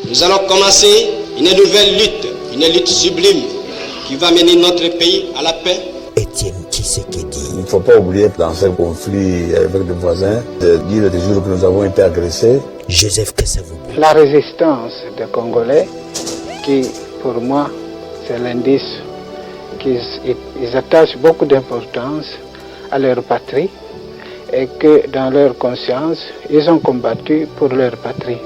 Nous allons commencer une nouvelle lutte sublime qui va mener notre pays à la paix. Étienne Tshisekedi. Il ne faut pas oublier dans ce conflit avec les voisins de dire des jours que nous avons été agressés. Joseph Kasavubu. La résistance des Congolais, qui pour moi c'est l'indice qu'ils attachent beaucoup d'importance à leur patrie et que dans leur conscience, ils ont combattu pour leur patrie.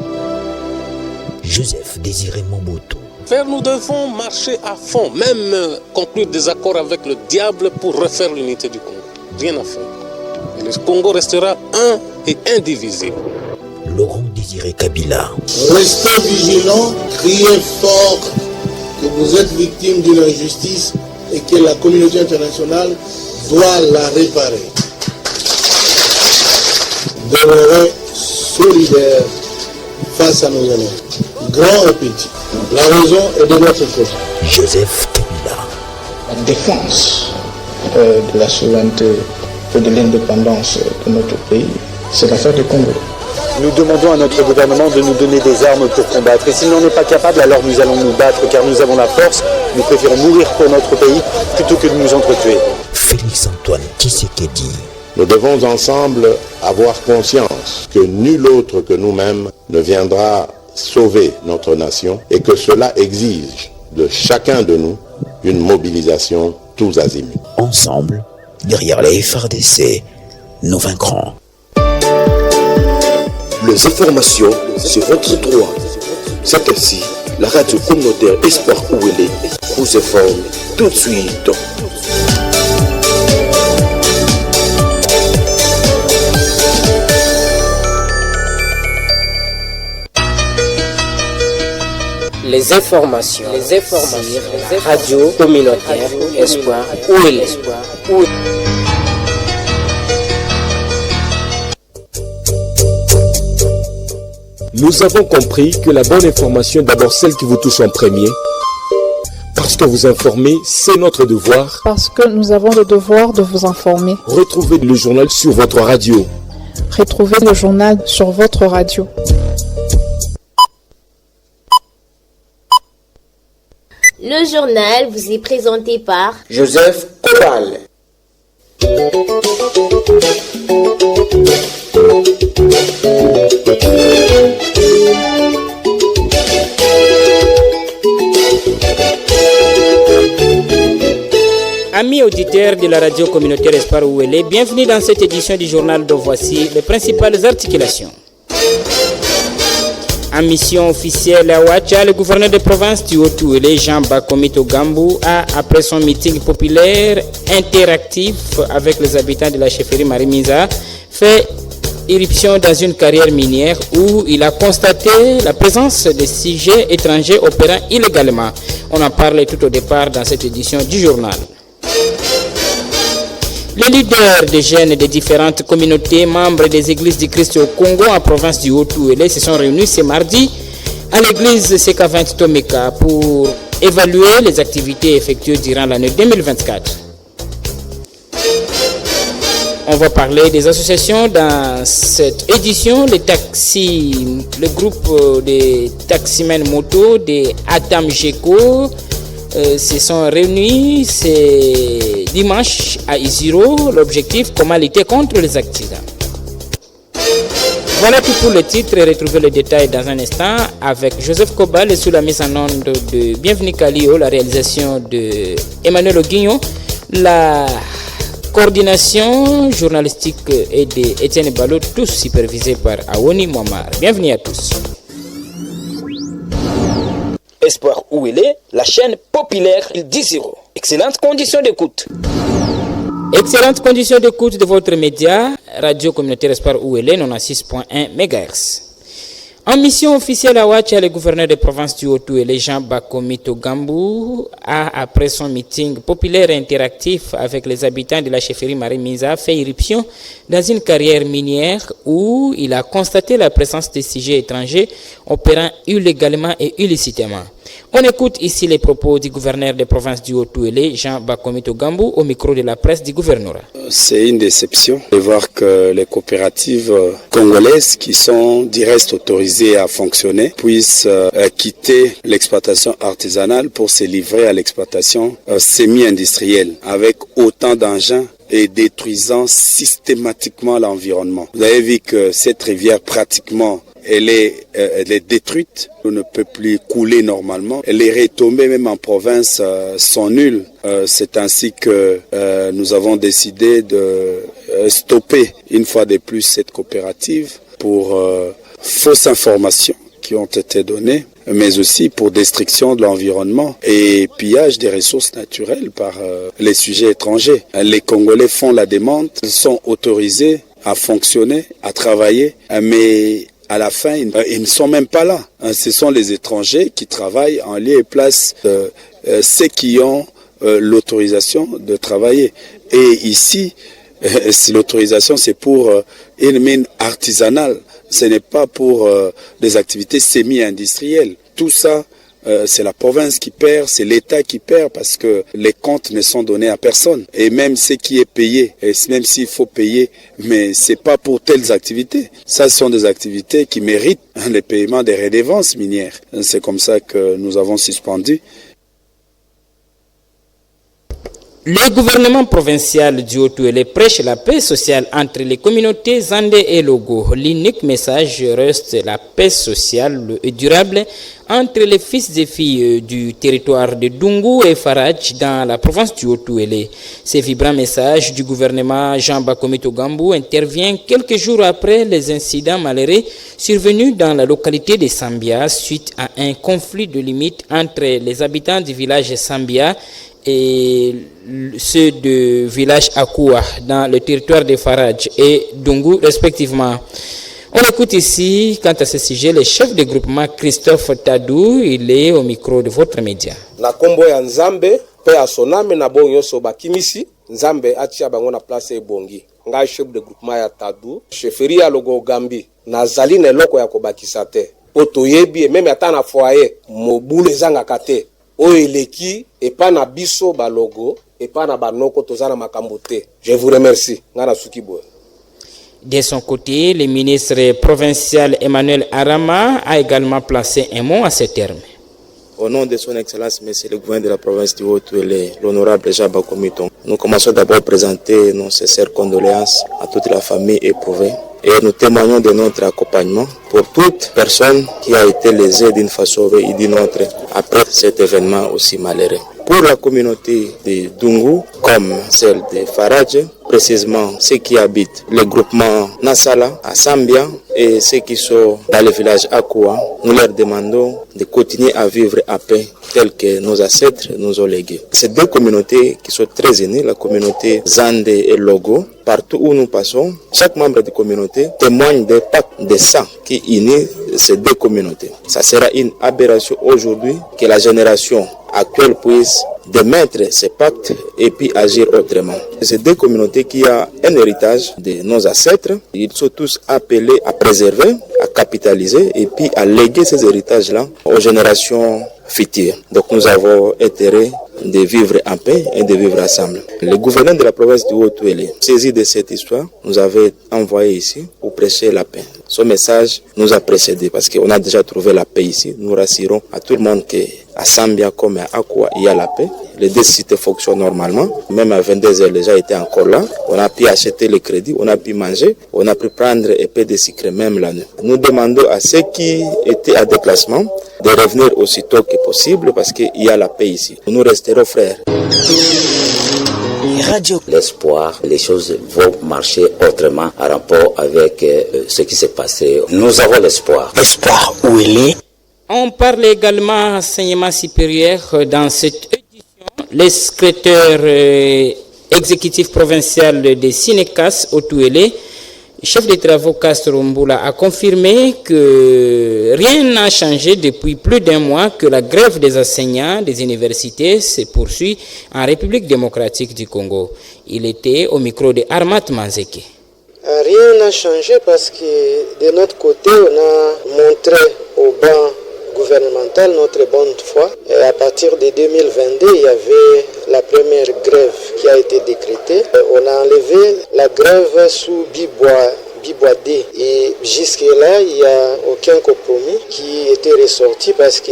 Joseph Désiré Mobutu. Nous devons marcher à fond, même conclure des accords avec le diable pour refaire l'unité du Congo. Rien à faire. Et le Congo restera un et indivisible. Laurent Désiré Kabila. Restez vigilants, criez fort que vous êtes victime d'une injustice et que la communauté internationale doit la réparer. Demeurez solidaires face à nos ennemis, grands et petits. La raison est de notre côté. Joseph Kabila. La défense de la souveraineté et de l'indépendance de notre pays, c'est l'affaire du Congo. Nous demandons à notre gouvernement de nous donner des armes pour combattre. Et s'il n'en est pas capable, alors nous allons nous battre, car nous avons la force. Nous préférons mourir pour notre pays plutôt que de nous entretuer. Félix Antoine Tshisekedi. Nous devons ensemble avoir conscience que nul autre que nous-mêmes ne viendra sauver notre nation et que cela exige de chacun de nous une mobilisation tous azimuts. Ensemble, derrière les FARDC, nous vaincrons. Les informations, c'est votre droit. C'est ainsi, la radio communautaire Espoir Ouélé vous informe tout de suite. Les informations. Radio communautaire Espoir Ouélé. Nous avons compris que la bonne information est d'abord celle qui vous touche en premier. Parce que vous informer, c'est notre devoir. Parce que nous avons le devoir de vous informer. Retrouvez le journal sur votre radio. Retrouvez le journal sur votre radio. Le journal vous est présenté par Joseph Kobal. Amis auditeurs de la radio communautaire Espoir Ouélé, bienvenue dans cette édition du journal dont voici les principales articulations. En mission officielle à Ouacha, le gouverneur de province du Haut-Ouélé, Jean Bakomito Gambou, a, après son meeting populaire interactif avec les habitants de la chefferie Marimisa, fait irruption dans une carrière minière où il a constaté la présence de sujets étrangers opérant illégalement. On en parlait tout au départ dans cette édition du journal. Les leaders des jeunes des différentes communautés membres des églises du Christ au Congo en province du Haut-Ouélé se sont réunis ce mardi à l'église CK20 Tomeka pour évaluer les activités effectuées durant l'année 2024. On va parler des associations dans cette édition. Le groupe des taximens moto des Atam Geko se sont réunis ce dimanche à Isiro. L'objectif, comment lutter contre les accidents. Voilà tout pour le titre. Retrouvez le détail dans un instant avec Joseph Kobal et sous la mise en onde de Bienvenue Kalio, la réalisation de Emmanuel Oguignon, la coordination journalistique est de Étienne Ballot, tous supervisés par Awoni Moamar. Bienvenue à tous. Espoir Ouélé, la chaîne populaire d'Isiro. Excellentes conditions d'écoute. Excellentes conditions d'écoute de votre média, radio communautaire Espoir Ouélé, 96.1 MHz. En mission officielle à Ouacha, le gouverneur de province du Haut-Ouélé, Jean Bakomito Gambou, a, après son meeting populaire et interactif avec les habitants de la chefferie Marimisa, fait irruption dans une carrière minière où il a constaté la présence de sujets étrangers opérant illégalement et illicitement. On écoute ici les propos du gouverneur des provinces du Haut-Touélé, Jean Bakomito Gambou, au micro de la presse du gouvernorat. C'est une déception de voir que les coopératives congolaises qui sont du reste autorisées à fonctionner puissent quitter l'exploitation artisanale pour se livrer à l'exploitation semi-industrielle avec autant d'engins et détruisant systématiquement l'environnement. Vous avez vu que cette rivière pratiquement elle est détruite, on ne peut plus couler normalement. Les retombées même en province sont nulles. C'est ainsi que nous avons décidé de stopper une fois de plus cette coopérative pour fausses informations qui ont été données, mais aussi pour destruction de l'environnement et pillage des ressources naturelles par les sujets étrangers. Les Congolais font la demande, ils sont autorisés à fonctionner, à travailler, mais à la fin, ils ne sont même pas là. Ce sont les étrangers qui travaillent en lieu et place de ceux qui ont l'autorisation de travailler. Et ici, l'autorisation, c'est pour une mine artisanale. Ce n'est pas pour des activités semi-industrielles. Tout ça, c'est la province qui perd, c'est l'État qui perd parce que les comptes ne sont donnés à personne. Et même ce qui est payé, et même s'il faut payer, mais c'est pas pour telles activités. Ça, ce sont des activités qui méritent le paiement des redevances minières. C'est comme ça que nous avons suspendu. Le gouvernement provincial du Haut-Touélé prêche la paix sociale entre les communautés Zandé et Logo. L'unique message reste la paix sociale et durable entre les fils et filles du territoire de Dungu et Faradj dans la province du Haut-Touélé. Ce vibrant message du gouvernement Jean Bakomito Gambou intervient quelques jours après les incidents malheureux survenus dans la localité de Sambia suite à un conflit de limites entre les habitants du village Sambia et ceux du village Akoua dans le territoire de Faradj et Dungu respectivement. On écoute ici, quant à ce sujet, le chef de groupement Christophe Tadou, il est au micro de votre média. Na kombo ya Nzambe, pe asoname na bon yoso bakimisi, Nzambe atia bango na place ebongi. Nga chef de groupement ya Tadou, chefferie ya Logo Gambi, na zali ne loko ya kobakisa te. Poto yebi, meme ata na foyer, mobule zanga kate. Oeleki, epa na biso balogo, epa na banoko tozana makambo te. Je vous remercie. Ngana sukibo. De son côté, le ministre provincial Emmanuel Arama a également placé un mot à ce terme. Au nom de son Excellence, Monsieur le gouverneur de la province du Haut-Touélé, l'honorable Jean Bakomito, nous commençons d'abord à présenter nos sincères condoléances à toute la famille éprouvée et nous témoignons de notre accompagnement pour toute personne qui a été lésée d'une façon ou d'une autre après cet événement aussi malheureux. Pour la communauté de Dungu, comme celle de Faradj, précisément ceux qui habitent le groupement Nassala à Sambia et ceux qui sont dans le village Akoua, nous leur demandons de continuer à vivre à paix tel que nos ancêtres nous ont légué. Ces deux communautés qui sont très unies, la communauté Zandé et Logo, partout où nous passons, chaque membre de communauté témoigne des pactes de sang qui unit ces deux communautés. Ça sera une aberration aujourd'hui que la génération actuelle puisse démettre ces pactes et puis agir autrement. Ces deux communautés qui ont un héritage de nos ancêtres, ils sont tous appelés à préserver, à capitaliser et puis à léguer ces héritages-là aux générations futures. Donc nous avons intérêt de vivre en paix et de vivre ensemble. Le gouverneur de la province du Haut-Touélé, saisi de cette histoire, nous avait envoyé ici pour prêcher la paix. Son message nous a précédés parce qu'on a déjà trouvé la paix ici. Nous rassurons à tout le monde qu'à Sambia comme à Akoua, il y a la paix. Les deux sites fonctionnent normalement. Même à 22h, les gens étaient encore là. On a pu acheter le crédit, on a pu manger, on a pu prendre un peu de sucre même la nuit. Nous demandons à ceux qui étaient à déplacement de revenir aussitôt que possible parce qu'il y a la paix ici. Nous resterons frères. Radio L'Espoir, les choses vont marcher autrement en rapport avec ce qui s'est passé. Nous avons l'espoir. L'espoir, où il est? On parle également enseignement supérieur dans cette édition. Le secrétaire exécutif provincial de Sinecas Haut-Touélé, chef de travaux Castro Mboula, a confirmé que rien n'a changé depuis plus d'un mois, que la grève des enseignants des universités se poursuit en République démocratique du Congo. Il était au micro de Armat Manzeke. Rien n'a changé parce que de notre côté, on a montré au banc gouvernementale, notre bonne foi. Et à partir de 2022, il y avait la première grève qui a été décrétée. On a enlevé la grève sous Bibois D. Et jusque-là, il n'y a aucun compromis qui était ressorti parce que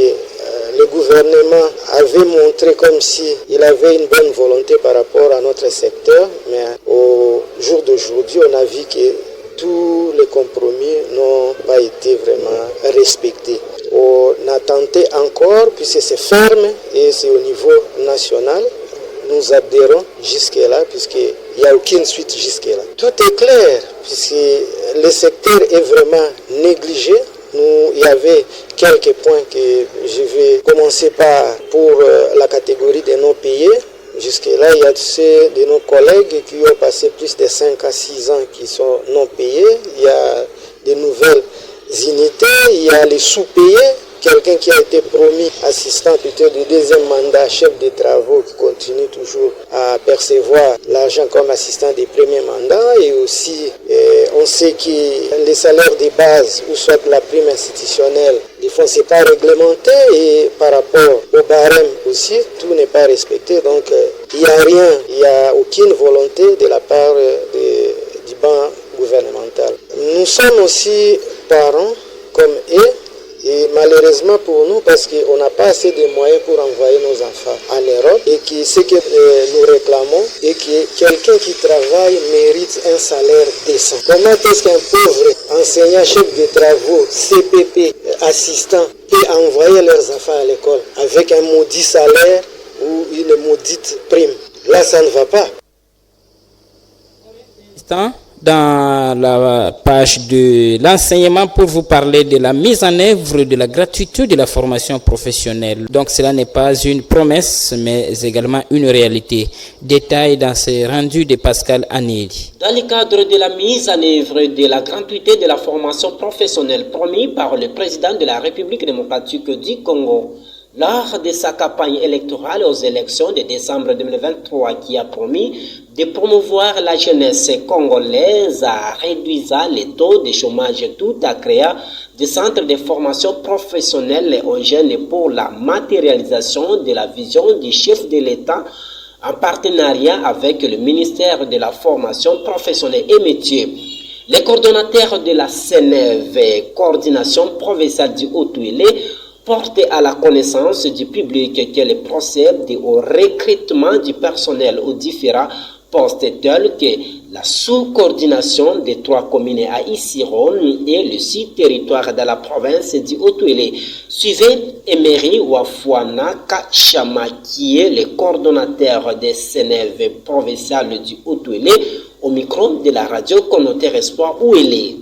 le gouvernement avait montré comme s'il avait une bonne volonté par rapport à notre secteur, mais au jour d'aujourd'hui, on a vu que tous les compromis n'ont pas été vraiment respectés. On a tenté encore, puisque c'est ferme et c'est au niveau national. Nous adhérons jusque-là, puisqu'il n'y a aucune suite jusque-là. Tout est clair, puisque le secteur est vraiment négligé. Il y avait quelques points que je vais commencer par pour la catégorie des non payés. Jusque-là, il y a ceux de nos collègues qui ont passé plus de 5 à 6 ans qui sont non payés. Il y a de nouvelles unités, il y a les sous-payés. Quelqu'un qui a été promis assistant plutôt du deuxième mandat, chef de travaux, qui continue toujours à percevoir l'argent comme assistant des premiers mandats. Et aussi, on sait que les salaires de base, ou soit la prime institutionnelle, des fois, ce n'est pas réglementé. Et par rapport au barème aussi, tout n'est pas respecté. Donc, il n'y a rien, il n'y a aucune volonté de la part du banc gouvernemental. Nous sommes aussi parents comme eux. Et malheureusement pour nous, parce qu'on n'a pas assez de moyens pour envoyer nos enfants en Europe, et que ce que nous réclamons, et que quelqu'un qui travaille mérite un salaire décent. Comment est-ce qu'un pauvre enseignant, chef de travaux, CPP, assistant, peut envoyer leurs enfants à l'école avec un maudit salaire ou une maudite prime? Là, ça ne va pas. Dans la page de l'enseignement pour vous parler de la mise en œuvre de la gratuité de la formation professionnelle. Donc cela n'est pas une promesse mais également une réalité. Détail dans ce rendu de Pascal Anelli. Dans le cadre de la mise en œuvre de la gratuité de la formation professionnelle promis par le président de la République démocratique du Congo, lors de sa campagne électorale aux élections de décembre 2023 qui a promis de promouvoir la jeunesse congolaise en réduisant les taux de chômage tout en créant des centres de formation professionnelle aux jeunes pour la matérialisation de la vision du chef de l'État en partenariat avec le ministère de la formation professionnelle et métiers. Les coordonnateurs de la CNEV, coordination provinciale du Haut-Touélé, porte à la connaissance du public qu'elle procède au recrutement du personnel aux différents postes tels que la sous-coordination des 3 communes à Issiron et le 6 territoires de la province du Haut-Touélé. Suivez Emery Wafouana Kachama qui est le coordonnateur des CNEV provinciales du Haut-Touélé au micro de la radio communautaire Espoir où elle est.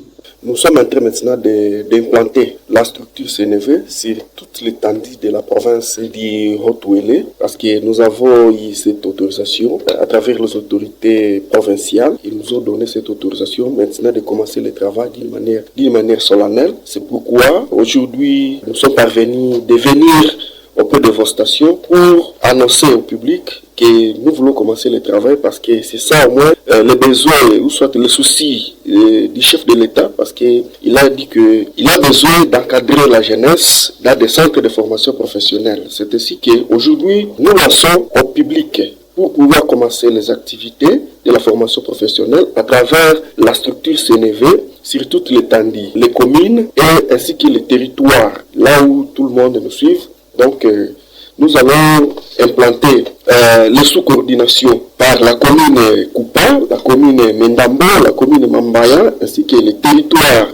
Nous sommes en train maintenant d'implanter la structure CNV sur toute l'étendue de la province du Haut-Touélé parce que nous avons eu cette autorisation à travers les autorités provinciales. Ils nous ont donné cette autorisation maintenant de commencer le travail d'une manière solennelle. C'est pourquoi aujourd'hui nous sommes parvenus de venir auprès de vos stations pour annoncer au public que nous voulons commencer le travail parce que c'est ça au moins les besoins ou soit les soucis du chef de l'État parce qu'il a dit qu'il a besoin d'encadrer la jeunesse dans des centres de formation professionnelle. C'est ainsi qu'aujourd'hui nous lançons au public pour pouvoir commencer les activités de la formation professionnelle à travers la structure CNV sur toute l'étendue, les communes et ainsi que les territoires là où tout le monde nous suit. Donc, nous allons implanter les sous-coordinations par la commune Koupa, la commune Mendamba, la commune Mambaya, ainsi que les territoires.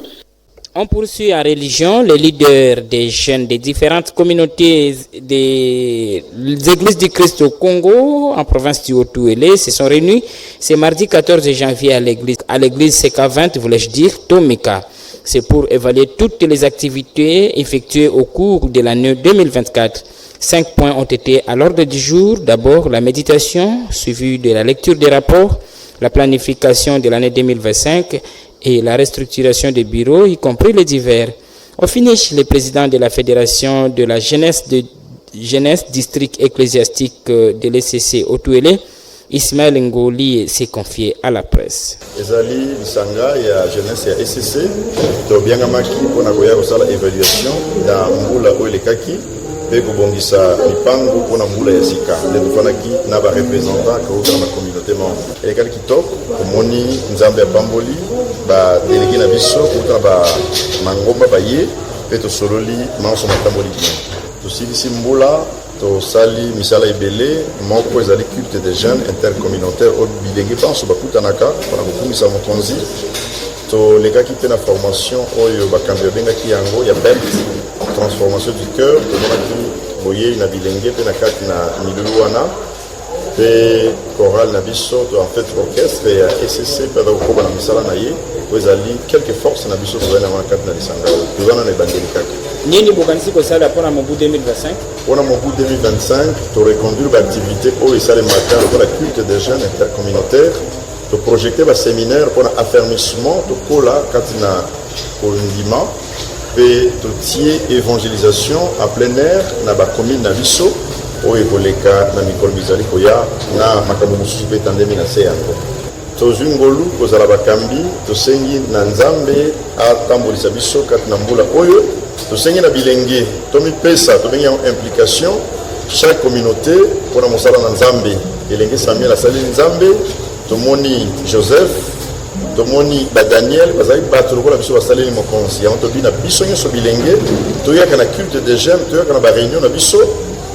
On poursuit en religion. Les leaders des jeunes des différentes communautés des églises du Christ au Congo, en province du Haut-Touélé, se sont réunis ce mardi 14 janvier à l'église CK20, voulais-je dire, Tomika. C'est pour évaluer toutes les activités effectuées au cours de l'année 2024. 5 points ont été à l'ordre du jour. D'abord, la méditation, suivie de la lecture des rapports, la planification de l'année 2025 et la restructuration des bureaux, y compris les divers. Au finish, le président de la Fédération de la jeunesse district ecclésiastique de l'ECC Haut-Touélé, Ismaël Ngoli s'est confié à la presse. Ezali Lisanga ya jeunesse ya SCC to biangamaki pona koya kosala évaluation na mbula oelekaki pe kobongisa mipango pona mbula ya sika nde tofanaki na ba représentant kauta na communauté membre elekaki kitoko komoni nzambe ya pamboli ba délégué na biso kauta na ba mangomba baye pe tosololi manso matamboli bien tosilisi mbula tosali misala ebele moko ezali culte des jeunes intercommunautaire oyo bilenge panso bakutanaka mpona kokumisa mokonzi tolekaki mpe na formation oyo bakambi babengaki yango ya BELT transformation du cœur tomonaki boyei na bilenge mpe na kati na milulu wana mpe chorale na biso to en fait orchestre ya SCC mpe aza kokoba na misala na ye oyo ezali quelque force na biso tozali na kati na lisanga oyo toza na ebandeli kaka nini bokanisi kosala mpona mobu 2025 mpona mobu 2025 toreconduire baactivité oyo esalemaka lokola culte des jeunes intercommunautaire toprojecte baséminaire mpona affermissement tokola kati na kondima mpe totie évangélisation à plein air na bacommune na biso oyo ekoleka na mikolo bizali koya na makambo mosusu mpe etandemi na se yango tozwi ngolu kozala bakambi tosengi na nzambe atambolisa biso kati na mbula oyo tosengi na bilenge tomipesa tobengi yango implication chaque communauté mpona mosala na nzambe elenge samuel asali nzambe tomoni joseph tomoni badaniel bazali bato lokola biso basaleli mokonzi yango tobi na biso nyonso bilenge toyaka na culte des jeunes toyaka na baréunion na biso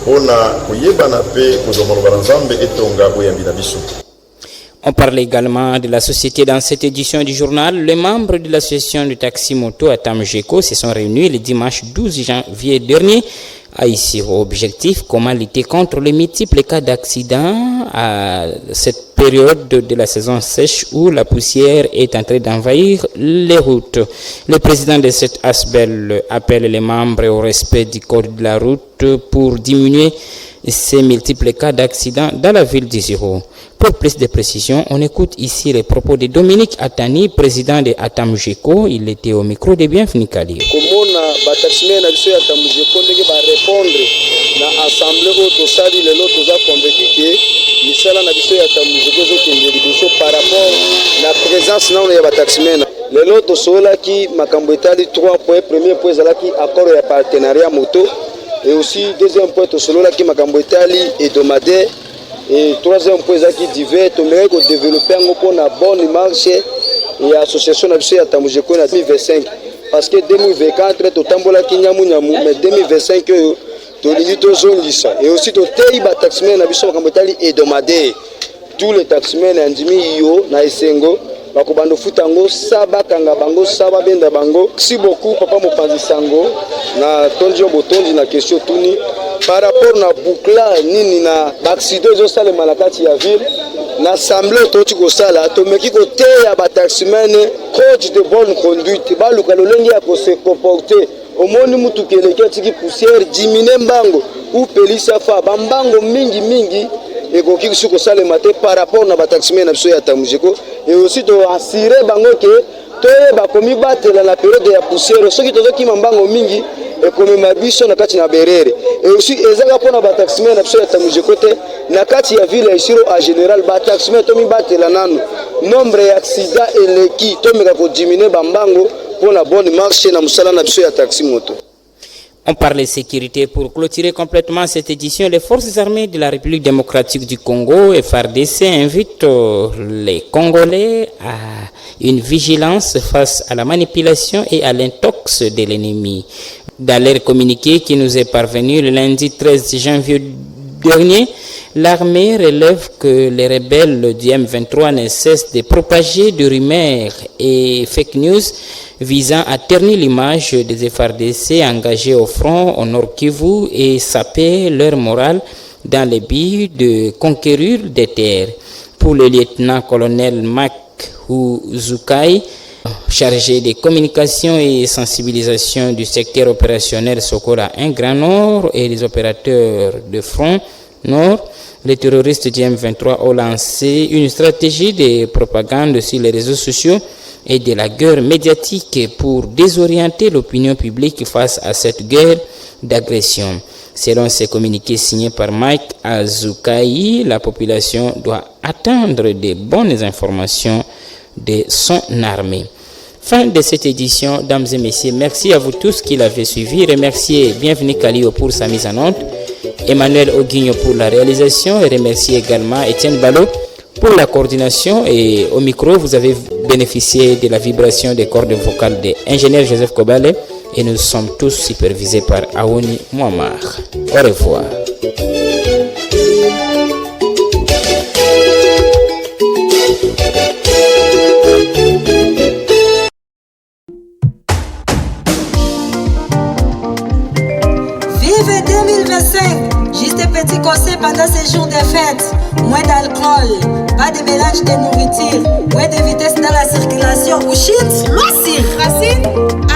mpona koyebana mpe kozwa maloba na nzambe etonga boyambi na biso. On parle également de la société dans cette édition du journal. Les membres de l'association de taxi moto à Tamjeco se sont réunis le dimanche 12 janvier dernier à Issiro. Objectif, comment lutter contre les multiples cas d'accidents à cette période de la saison sèche où la poussière est en train d'envahir les routes. Le président de cette ASBEL appelle les membres au respect du code de la route pour diminuer ces multiples cas d'accidents dans la ville d'Issiro. Pour plus de précisions, on écoute ici les propos de Dominique Atani, président de Atamjeco. Il était au micro de Bienvenue Kali. Komona bataximene na biso ya Atamjeco ndenge ba répondre na assemblée ko to sali lelo toza convaincu que misala na biso ya Atamjeco zo kende liboso par rapport na présence na ya bataximene. Lelo to sola ki makambo etali 3 points. Premier point ezalaki accord ya partenariat moto et aussi deuxième point to sola ki makambo etali hebdomadaire. Et troisième point qui divers, on aimerait développer une bonne marche et l'association à Tamjeco en 2025. Parce que 2024, tout tambola qui nyamu nyamu, mais 2025, tout limite aux zones lisa. Et aussi tout tei ba taxmen abiso kambotali hebdomadaire. Tous les taxmen andimi yo na isengo. Bakobando futango saba kanga bango saba benda bango. Si beaucoup papa mopanzi sango na tonjo botondi na question tuni. Par rapport na boucla nini na accident zo sale malakati ya ville na assemblée toti ko sala to meki ko te ya ba taximen code de bonne conduite ba lukalo lengi ya ko se comporter omoni mutu keleke tiki poussière diminuer mbango ou pelisa fa bambango mingi ekoki ko sala maté par rapport na ba taximen na biso ya Tamjeco et aussi to assurer bango ke to ba komi batela la période ya poussière soki to ki mbango mingi et comme ma biso na kati na berere et aussi ezaka pona ba taximen na biso ya Tamjeco te na kati ya ville Issiro en général ba taximen to mi batela nanu nombre ya accident eleki to meka ko diminuer bambango pona bonne marche na musala na biso ya taxi moto. On parle de sécurité. Pour clôturer complètement cette édition, les forces armées de la République démocratique du Congo, FARDC, invitent les Congolais à une vigilance face à la manipulation et à l'intox de l'ennemi. Dans leur communiqué qui nous est parvenu le lundi 13 janvier dernier, l'armée relève que les rebelles du M23 ne cessent de propager des rumeurs et fake news visant à ternir l'image des FARDC engagés au front au Nord Kivu et saper leur morale dans le but de conquérir des terres. Pour le lieutenant-colonel Mak Zoukai, chargé des communications et sensibilisation du secteur opérationnel Sokola 1 Grand Nord et les opérateurs de front Nord, les terroristes du M23 ont lancé une stratégie de propagande sur les réseaux sociaux et de la guerre médiatique pour désorienter l'opinion publique face à cette guerre d'agression. Selon ces communiqués signés par Mike Azukai, la population doit attendre de bonnes informations de son armée. Fin de cette édition, dames et messieurs. Merci à vous tous qui l'avez suivi. Remerciez Bienvenue Kalio pour sa mise en onde, Emmanuel Oguigno pour la réalisation et remercier également Étienne Ballot pour la coordination. Et au micro, vous avez bénéficié de la vibration des cordes vocales de l'ingénieur Joseph Kobale et nous sommes tous supervisés par Aouni Mouammar. Au revoir. Vive 2025! Juste un petit conseil pendant ces jours de fête. Moins d'alcool, pas de mélange de nourriture, moins de vitesse dans la circulation. Ou shit, loisir. Racine.